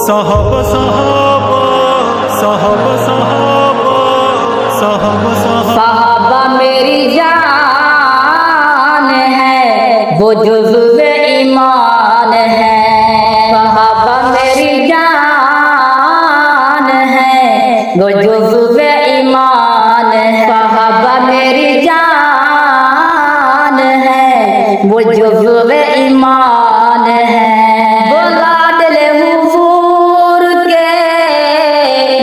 साहब साहब साहब साहब साहब साहबा मेरी जान है, वो जुज़्व ईमान है। साहबा मेरी जान है, वो जुज़्व ईमान है। साहबा मेरी जान है, वो जुज़्व ईमान है। वो लाडले हुजूर के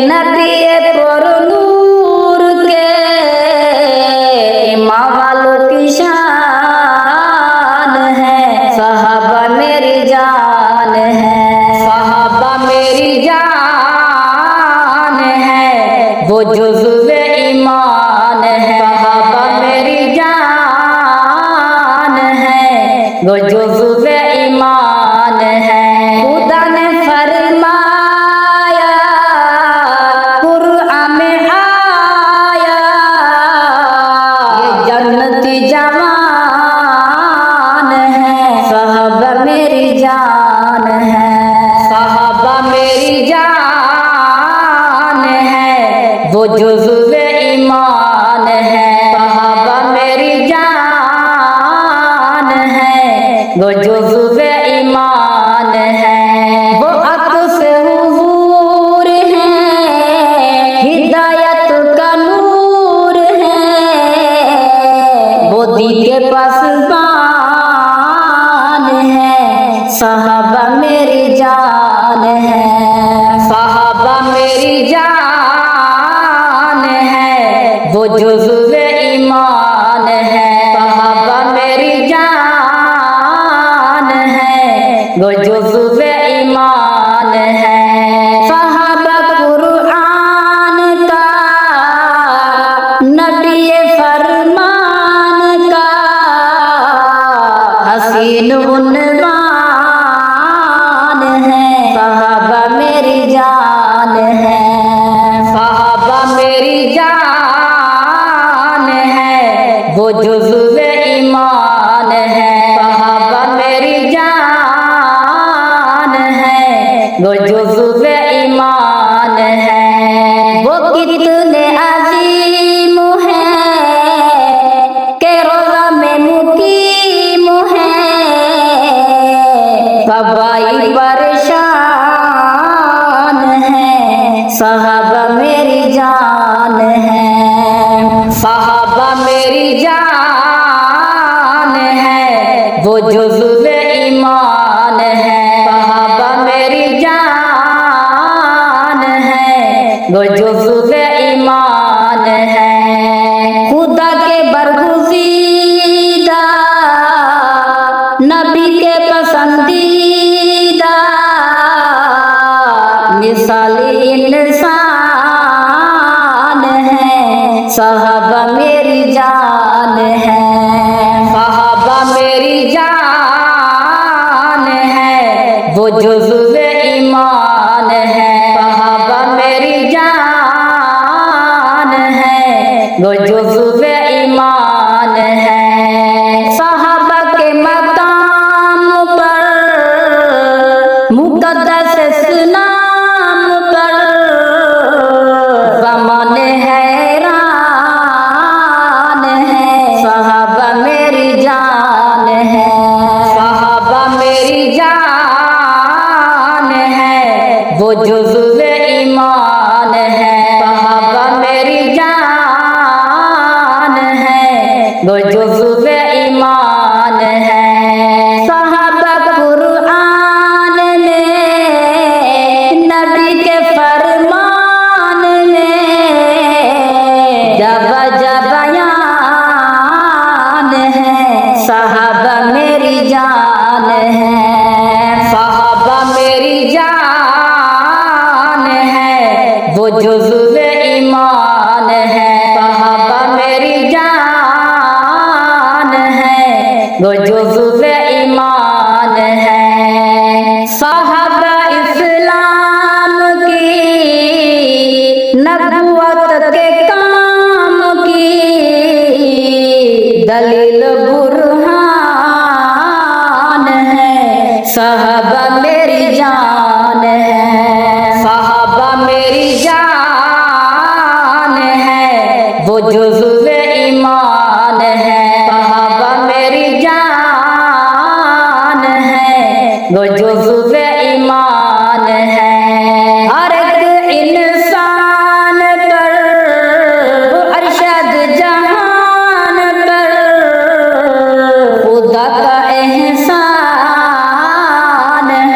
नबी पर नूर के माँ वालों की शान है। साहबा मेरी जान है, साहबा मेरी जान है, वो जुज़्व ईमान है। साहबा मेरी जान है, वो जुज़्व ईमान है। खुदा ने फरमाया कुरआन में आया, ये जन्नती जवान है। साहबा मेरी जान है, साहबा मेरी जान है, वो जुज़्व ईमान है। साहबा मेरी जान है, वो जुज़्व ईमान है। वो अक्स हुजूर है, हिदायत का नूर है। वो दी के पासबान है। साहबा मेरी जान है, साहबा मेरी जान है, वो जुज़्व ईमान है। साहबा मेरी जान है, वो जुज़्व ईमान है। साहबा कुरआन का नबी फरमान का हसीन उन्वान है। साहबा मेरी जान है, साहबा मेरी जान है, वो जुज़्व ईमान है। साहबा मेरी जान है, वो जुज़्व ईमान है। वो कितने अजीम है के रोज़ा में मुकीम है। सवाई परेशान है। साहबा मेरी जान है, साहबा मेरी जान है, वो जुज़्व ईमान है। साहबा मेरी जान है, वो जुज़्व ईमान है। खुदा के बरगुज़ीदा नबी के पसंदीदा मिसाली इंसान है। साहबा मेरी जान है, साहबा मेरी जान है, वो जुज़्व ईमान है। साहबा मेरी जान है, वो जुज़्व ईमान है। साहबा के मकाम पर मुक़द्दस इस्लाम पर ज़माने हैरान है। साहबा मेरी जान है, साहबा मेरी जान है, वो जुज़्व ईमान है। साहबा मेरी जान है, वो जुज़्व ईमान है। साहबा कुरआन में नबी के फरमान में जब बयान है। साहबा मेरी जान है, साहबा मेरी जान है, वो जुज़्व ईमान है। साहबा मेरी जान है, वो जुज़्व ईमान है। साहबा इस्लाम की नबुवत के काम की दलील बुरहान साहबा मेरी जान है, साहबा मेरी जान है, वो जुज़्व ईमान है। साहबा मेरी जान है, वो जुज़्व ईमान है। हर एक इंसान पर वो अरशद जहान पर खुदा का एहसान है।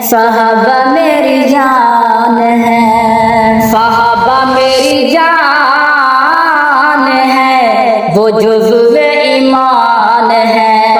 साहबा मेरी जान है, साहबा मेरी जान है, वो जुज़्व ईमान है।